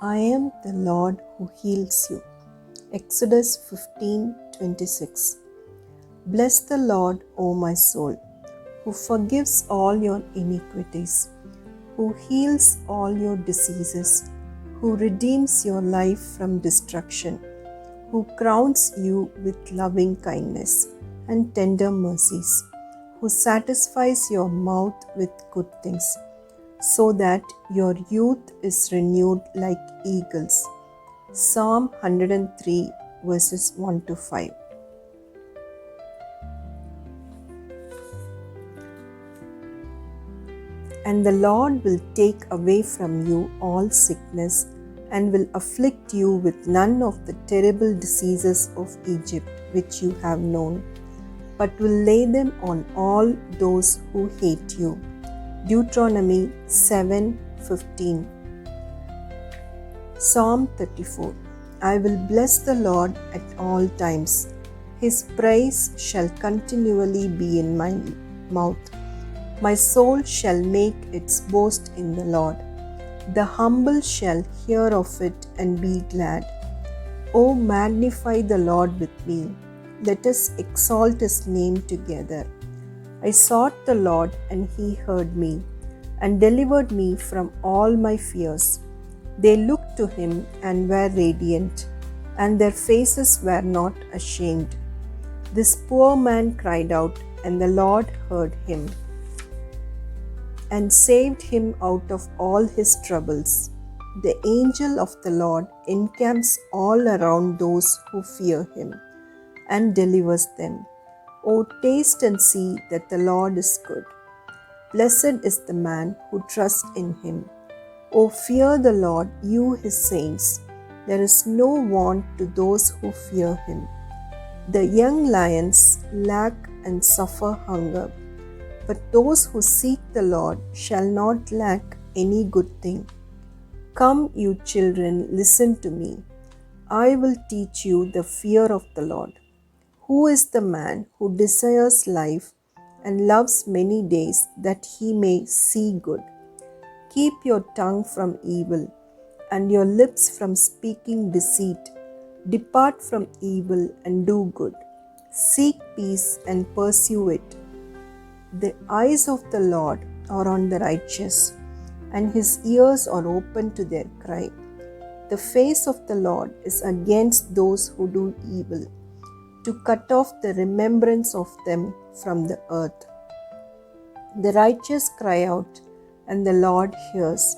I am the Lord who heals you. Exodus 15:26. Bless the Lord, O my soul, who forgives all your iniquities, who heals all your diseases, who redeems your life from destruction, who crowns you with loving kindness and tender mercies, who satisfies your mouth with good things, so that your youth is renewed like eagles. Psalm 103 verses 1 to 5. And the Lord will take away from you all sickness and will afflict you with none of the terrible diseases of Egypt which you have known, but will lay them on all those who hate you. Deuteronomy 7:15. Psalm 34. I will bless the Lord at all times. His praise shall continually be in my mouth. My soul shall make its boast in the Lord. The humble shall hear of it and be glad. O magnify the Lord with me. Let us exalt his name together. I sought the Lord, and he heard me, and delivered me from all my fears. They looked to him and were radiant, and their faces were not ashamed. This poor man cried out, and the Lord heard him and saved him out of all his troubles. The angel of the Lord encamps all around those who fear him and delivers them. O taste and see that the Lord is good. Blessed is the man who trusts in him. O fear the Lord, you his saints. There is no want to those who fear him. The young lions lack and suffer hunger, but those who seek the Lord shall not lack any good thing. Come, you children, listen to me. I will teach you the fear of the Lord. Who is the man who desires life and loves many days that he may see good? Keep your tongue from evil and your lips from speaking deceit. Depart from evil and do good. Seek peace and pursue it. The eyes of the Lord are on the righteous, and his ears are open to their cry. The face of the Lord is against those who do evil, to cut off the remembrance of them from the earth. The righteous cry out, and the Lord hears,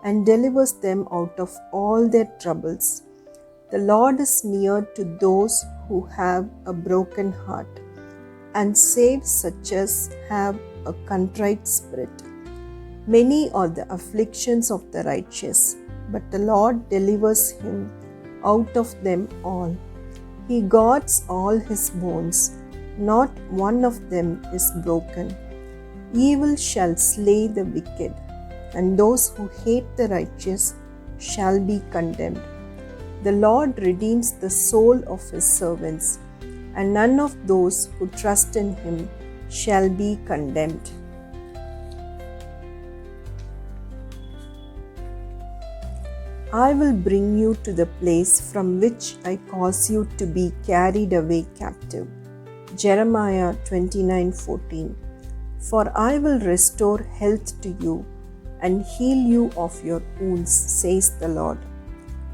and delivers them out of all their troubles. The Lord is near to those who have a broken heart, and saves such as have a contrite spirit. Many are the afflictions of the righteous, but the Lord delivers him out of them all. He guards all his bones, not one of them is broken. Evil shall slay the wicked, and those who hate the righteous shall be condemned. The Lord redeems the soul of his servants, and none of those who trust in him shall be condemned. I will bring you to the place from which I cause you to be carried away captive. Jeremiah 29:14. For I will restore health to you and heal you of your wounds, says the Lord.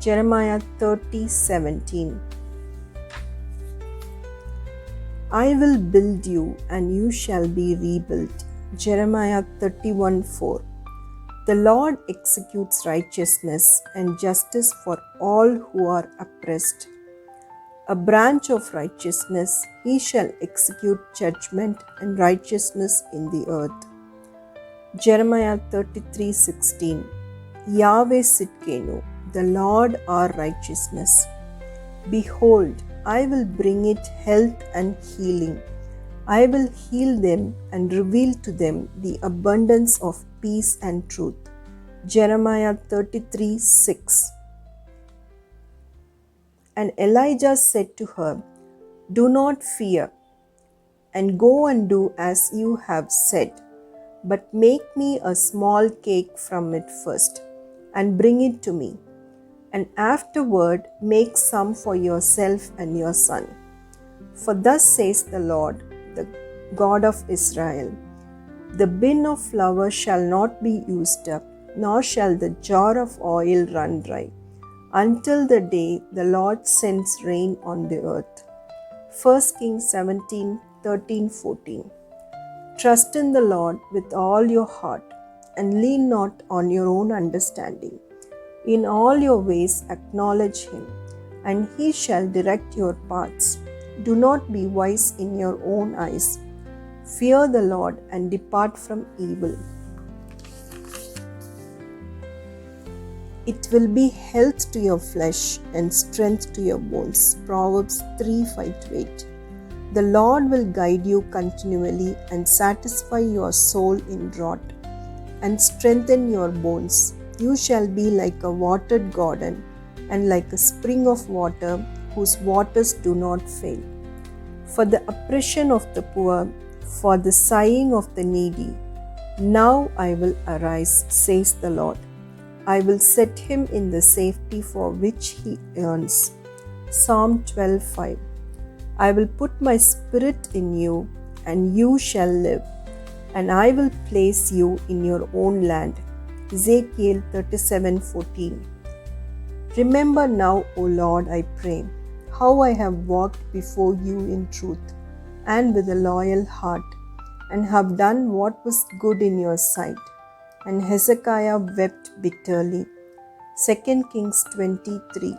Jeremiah 30:17. I will build you and you shall be rebuilt. Jeremiah 31:4. The Lord executes righteousness and justice for all who are oppressed. A branch of righteousness, he shall execute judgment and righteousness in the earth. Jeremiah 33:16. Yahweh Sidkenu, the Lord our righteousness. Behold, I will bring it health and healing. I will heal them and reveal to them the abundance of peace and truth. Jeremiah 33:6. And Elijah said to her, Do not fear, and go and do as you have said, but make me a small cake from it first, and bring it to me. and afterward make some for yourself and your son. For thus says the Lord, the God of Israel, the bin of flour shall not be used up, nor shall the jar of oil run dry, until the day the Lord sends rain on the earth. 1 Kings 17:13-14. Trust in the Lord with all your heart, and lean not on your own understanding. In all your ways acknowledge him, and he shall direct your paths. Do not be wise in your own eyes. Fear the Lord and depart from evil. It will be health to your flesh and strength to your bones. Proverbs 3:5-8. The Lord will guide you continually and satisfy your soul in drought and strengthen your bones. You shall be like a watered garden and like a spring of water whose waters do not fail. For the oppression of the poor, for the sighing of the needy, now I will arise, says the Lord. I will set him in the safety for which he earns. Psalm 12:5. I will put my spirit in you, and you shall live, and I will place you in your own land. Ezekiel 37:14. Remember now, O Lord, I pray, how I have walked before you in truth and with a loyal heart, and have done what was good in your sight. And Hezekiah wept bitterly. 2 Kings 23.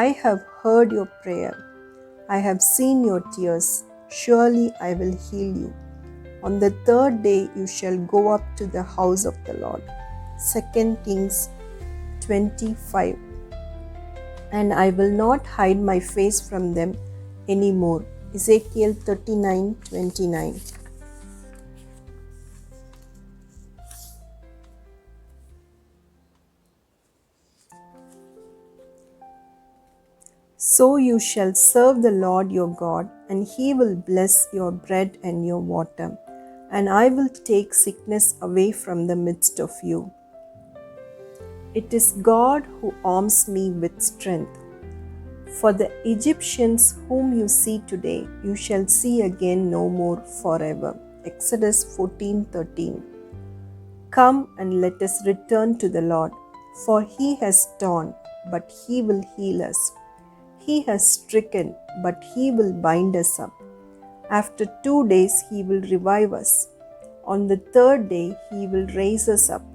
I have heard your prayer. I have seen your tears. Surely I will heal you. On the third day you shall go up to the house of the Lord. 2 Kings 25. And I will not hide my face from them any more. Ezekiel 39:29. So you shall serve the Lord your God, and he will bless your bread and your water, and I will take sickness away from the midst of you. It is God who arms me with strength. For the Egyptians whom you see today, you shall see again no more forever. Exodus 14:13. Come and let us return to the Lord, for he has torn, but he will heal us. He has stricken, but he will bind us up. After 2 days he will revive us. On the third day he will raise us up,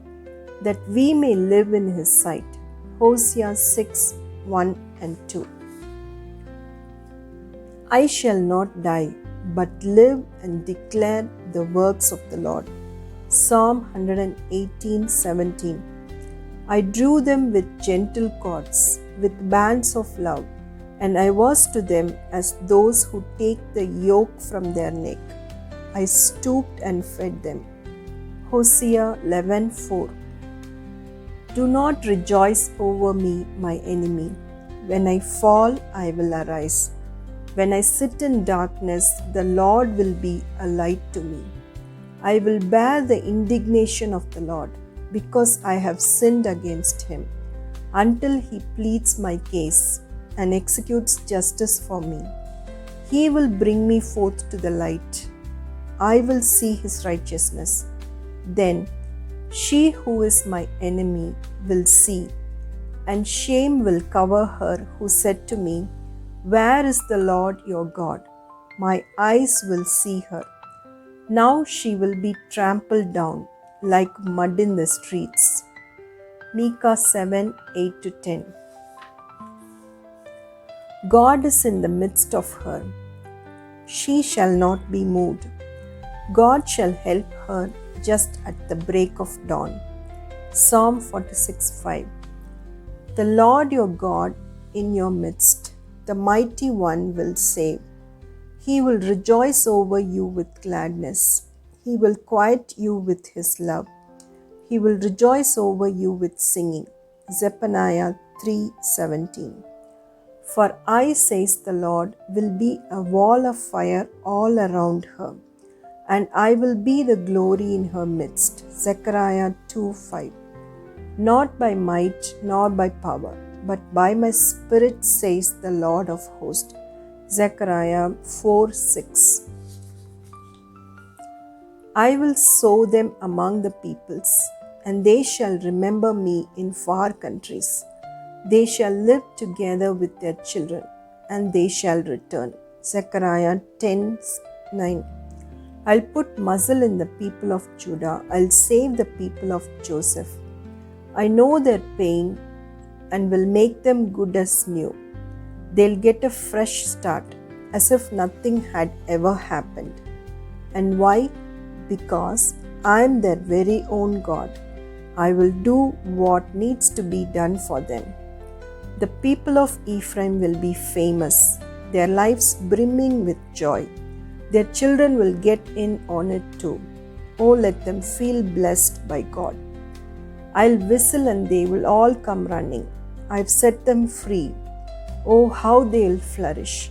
that we may live in his sight. Hosea 6:1-2. I shall not die, but live and declare the works of the Lord. Psalm 118:17. I drew them with gentle cords, with bands of love, and I was to them as those who take the yoke from their neck. I stooped and fed them. Hosea 11:4. Do not rejoice over me, my enemy. When I fall, I will arise. When I sit in darkness, the Lord will be a light to me. I will bear the indignation of the Lord, because I have sinned against him, until he pleads my case and executes justice for me. He will bring me forth to the light. I will see his righteousness. Then she who is my enemy will see, and shame will cover her who said to me, Where is the Lord your God? My eyes will see her. Now she will be trampled down like mud in the streets. Micah 7:8-10. God is in the midst of her. She shall not be moved. God shall help her just at the break of dawn. Psalm 46:5. The Lord your God in your midst, the mighty one will save. He will rejoice over you with gladness. He will quiet you with his love. He will rejoice over you with singing. Zephaniah 3:17. For I, says the Lord, will be a wall of fire all around her, and I will be the glory in her midst. Zechariah 2:5. Not by might nor by power, but by my Spirit, says the Lord of hosts. Zechariah 4:6. I will sow them among the peoples, and they shall remember me in far countries. They shall live together with their children, and they shall return. Zechariah 10:9. I'll put muzzle in the people of Judah. I'll save the people of Joseph. I know their pain and will make them good as new. They'll get a fresh start, as if nothing had ever happened. And why? Because I'm their very own God. I will do what needs to be done for them. The people of Ephraim will be famous, their lives brimming with joy. Their children will get in on it too. Oh, let them feel blessed by God. I'll whistle and they will all come running. I've set them free. Oh, how they'll flourish.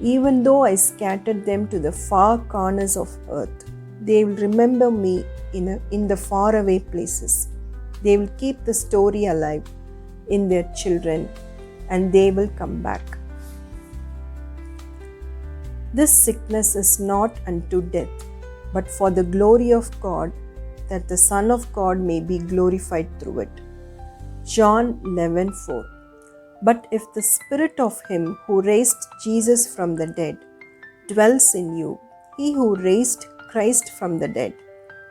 Even though I scattered them to the far corners of earth, they will remember me in the faraway places. They will keep the story alive in their children, and they will come back. This sickness is not unto death, but for the glory of God, that the Son of God may be glorified through it. John 11:4. But if the Spirit of Him who raised Jesus from the dead dwells in you, He who raised Christ from the dead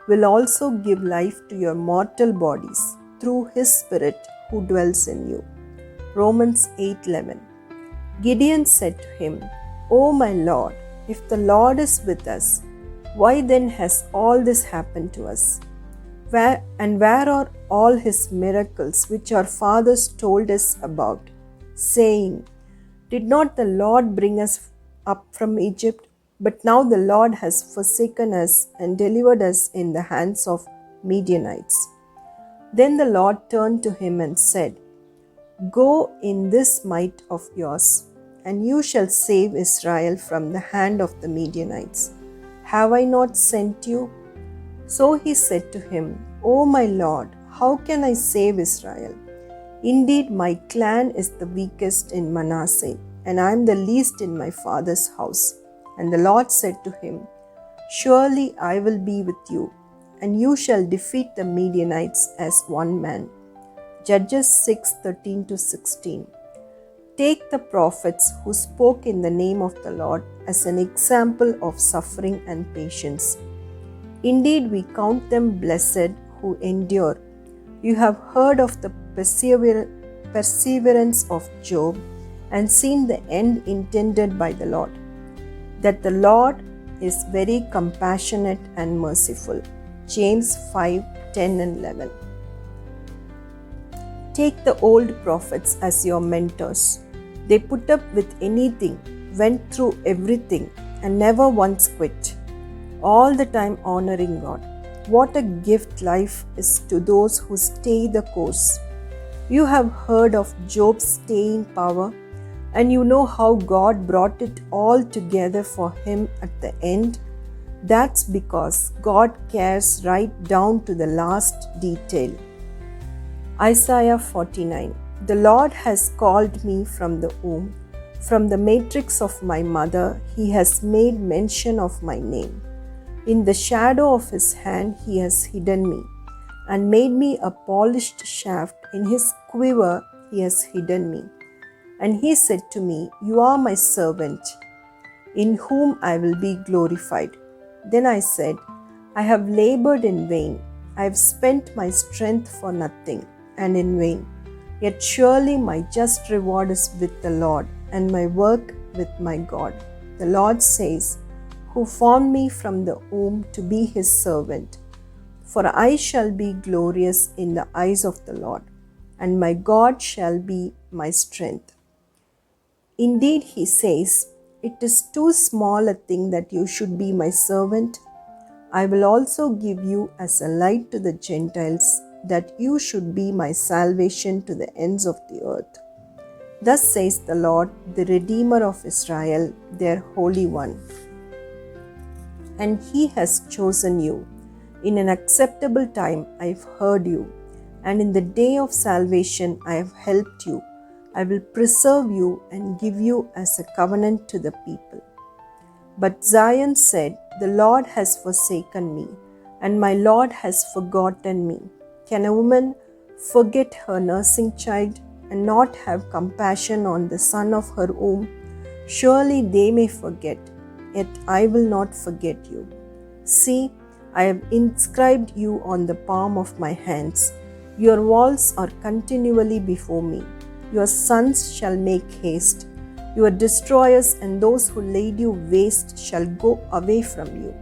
will also give life to your mortal bodies through His Spirit who dwells in you. Romans 8:11. Gideon said to him, O my Lord, if the Lord is with us, why then has all this happened to us? Where are all His miracles which our fathers told us about, saying, Did not the Lord bring us up from Egypt? But now the Lord has forsaken us and delivered us in the hands of Midianites. Then the Lord turned to him and said, Go in this might of yours, and you shall save Israel from the hand of the Midianites. Have I not sent you? So he said to him, O my Lord, how can I save Israel? Indeed, my clan is the weakest in Manasseh, and I am the least in my father's house. And the Lord said to him, Surely I will be with you, and you shall defeat the Midianites as one man. Judges 6:13-16. Take the prophets who spoke in the name of the Lord as an example of suffering and patience. Indeed, we count them blessed who endure. You have heard of the perseverance of Job and seen the end intended by the Lord, that the Lord is very compassionate and merciful. James 5:10-11. Take the old prophets as your mentors. They put up with anything, went through everything, and never once quit, all the time honoring God. What a gift life is to those who stay the course. You have heard of Job's staying power, and you know how God brought it all together for him at the end. That's because God cares right down to the last detail. Isaiah 49. The Lord has called me from the womb. From the matrix of my mother, He has made mention of my name. In the shadow of His hand, He has hidden me and made me a polished shaft. In His quiver, He has hidden me. And He said to me, You are my servant, in whom I will be glorified. Then I said, I have labored in vain. I have spent my strength for nothing and in vain. Yet surely my just reward is with the Lord, and my work with my God. The Lord says, who formed me from the womb to be His servant. For I shall be glorious in the eyes of the Lord, and my God shall be my strength. Indeed, He says, it is too small a thing that you should be my servant. I will also give you as a light to the Gentiles, that you should be my salvation to the ends of the earth. Thus says the Lord, the Redeemer of Israel, their Holy One. And He has chosen you. In an acceptable time I have heard you, and in the day of salvation I have helped you. I will preserve you and give you as a covenant to the people. But Zion said, The Lord has forsaken me, and my Lord has forgotten me. Can a woman forget her nursing child and not have compassion on the son of her womb? Surely they may forget, yet I will not forget you. See, I have inscribed you on the palm of my hands. Your walls are continually before me. Your sons shall make haste. Your destroyers and those who laid you waste shall go away from you.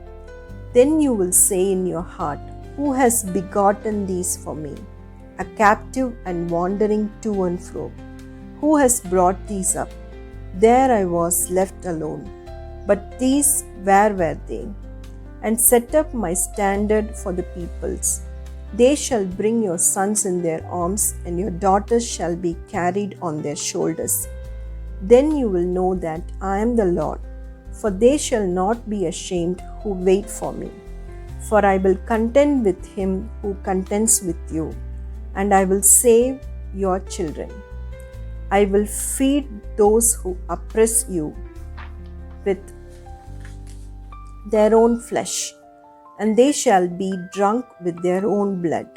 Then you will say in your heart, Who has begotten these for me? A captive and wandering to and fro. Who has brought these up? There I was left alone. But these, where were they? And set up my standard for the peoples. They shall bring your sons in their arms, and your daughters shall be carried on their shoulders. Then you will know that I am the Lord, for they shall not be ashamed who wait for me. For I will contend with him who contends with you, and I will save your children. I will feed those who oppress you with their own flesh, and they shall be drunk with their own blood,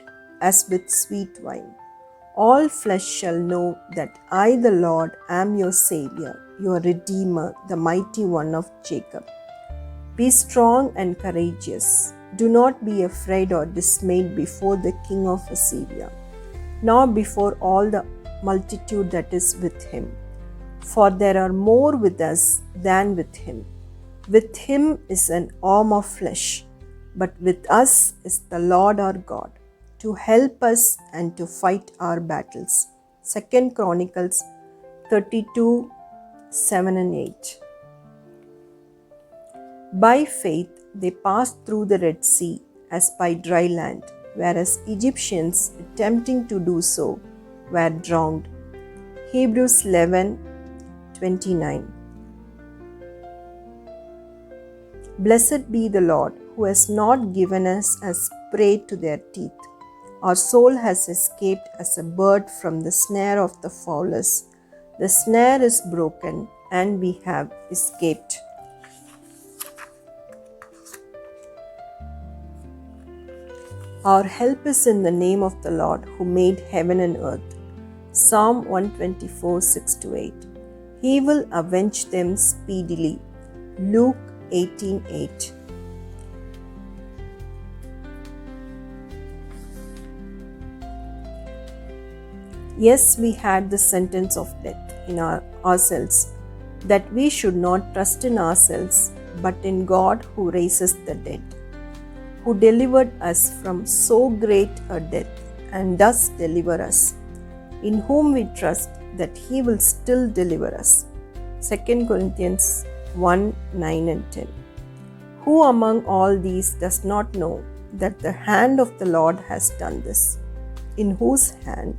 as with sweet wine. All flesh shall know that I, the Lord, am your Savior, your Redeemer, the mighty one of Jacob. Be strong and courageous. Do not be afraid or dismayed before the king of Assyria, nor before all the multitude that is with him. For there are more with us than with him. With him is an arm of flesh, but with us is the Lord our God, to help us and to fight our battles. 2 Chronicles 32, 7 and 8. By faith they passed through the Red Sea as by dry land, whereas Egyptians, attempting to do so, were drowned. Hebrews 11:29. Blessed be the Lord, who has not given us as prey to their teeth. Our soul has escaped as a bird from the snare of the fowlers. The snare is broken, and we have escaped. Our help is in the name of the Lord, who made heaven and earth. Psalm 124, 6-8. He will avenge them speedily. Luke 18:8. Yes, we had the sentence of death in ourselves, that we should not trust in ourselves, but in God who raises the dead, who delivered us from so great a death, and does deliver us, in whom we trust that he will still deliver us. 2 Corinthians 1:9 and 10. Who among all these does not know that the hand of the Lord has done this? In whose hand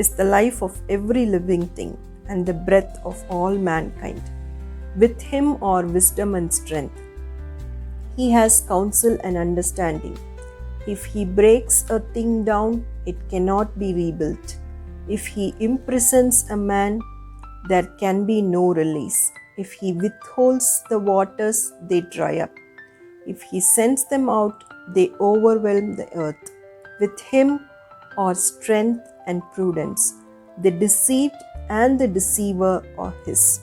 is the life of every living thing, and the breath of all mankind. With him are wisdom and strength. He has counsel and understanding. If he breaks a thing down, it cannot be rebuilt. If he imprisons a man, there can be no release. If he withholds the waters, they dry up. If he sends them out, they overwhelm the earth. With him are strength and prudence. The deceived and the deceiver are his.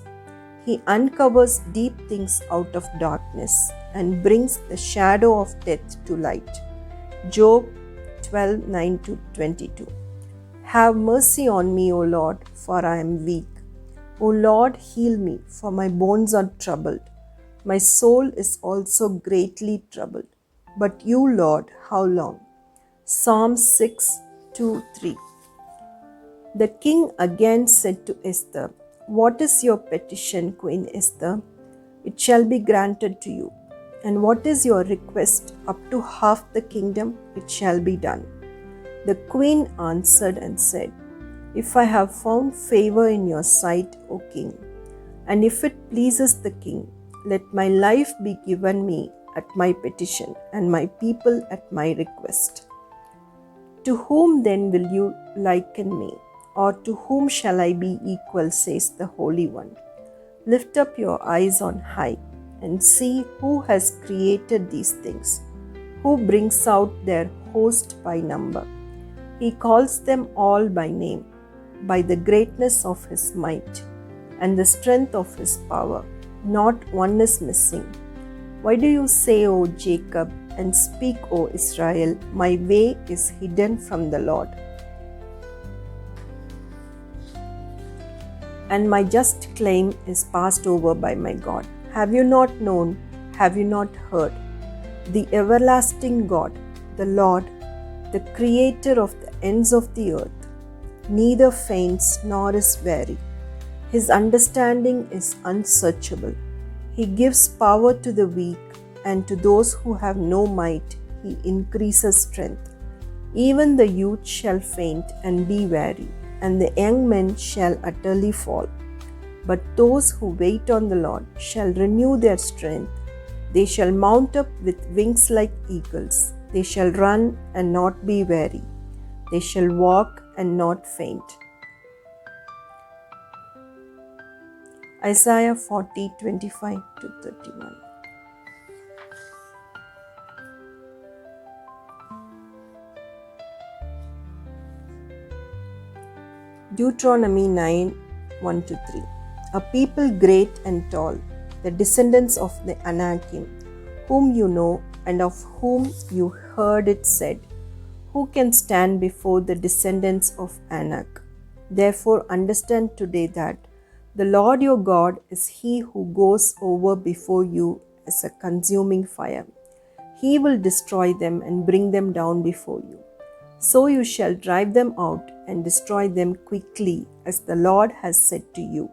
He uncovers deep things out of darkness and brings the shadow of death to light. Job 12:9-22. Have mercy on me, O Lord, for I am weak. O Lord, heal me, for my bones are troubled. My soul is also greatly troubled. But you, Lord, how long? Psalm 6:2-3. The king again said to Esther, What is your petition, Queen Esther? It shall be granted to you. And what is your request? Up to half the kingdom, it shall be done. The queen answered and said, If I have found favor in your sight, O king, and if it pleases the king, let my life be given me at my petition, and my people at my request. To whom then will you liken me? or to whom shall I be equal, says the Holy One. Lift up your eyes on high and see who has created these things, who brings out their host by number. He calls them all by name, by the greatness of his might and the strength of his power. Not one is missing. Why do you say, O Jacob, and speak, O Israel, my way is hidden from the Lord, and my just claim is passed over by my God? Have you not known? Have you not heard? The everlasting God, the Lord, the Creator of the ends of the earth, neither faints nor is weary. His understanding is unsearchable. He gives power to the weak, and to those who have no might, he increases strength. Even the youth shall faint and be weary, and the young men shall utterly fall. But those who wait on the Lord shall renew their strength. They shall mount up with wings like eagles. They shall run and not be weary. They shall walk and not faint. Isaiah 40:25-31. Deuteronomy 9:1-3. A people great and tall, the descendants of the Anakim, whom you know and of whom you heard it said, who can stand before the descendants of Anak? Therefore understand today that the Lord your God is He who goes over before you as a consuming fire. He will destroy them and bring them down before you. So you shall drive them out and destroy them quickly, as the Lord has said to you.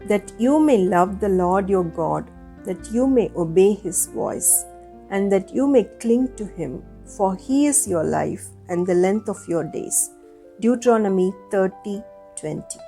That you may love the Lord your God, that you may obey His voice, and that you may cling to Him, for He is your life and the length of your days. Deuteronomy 30:20.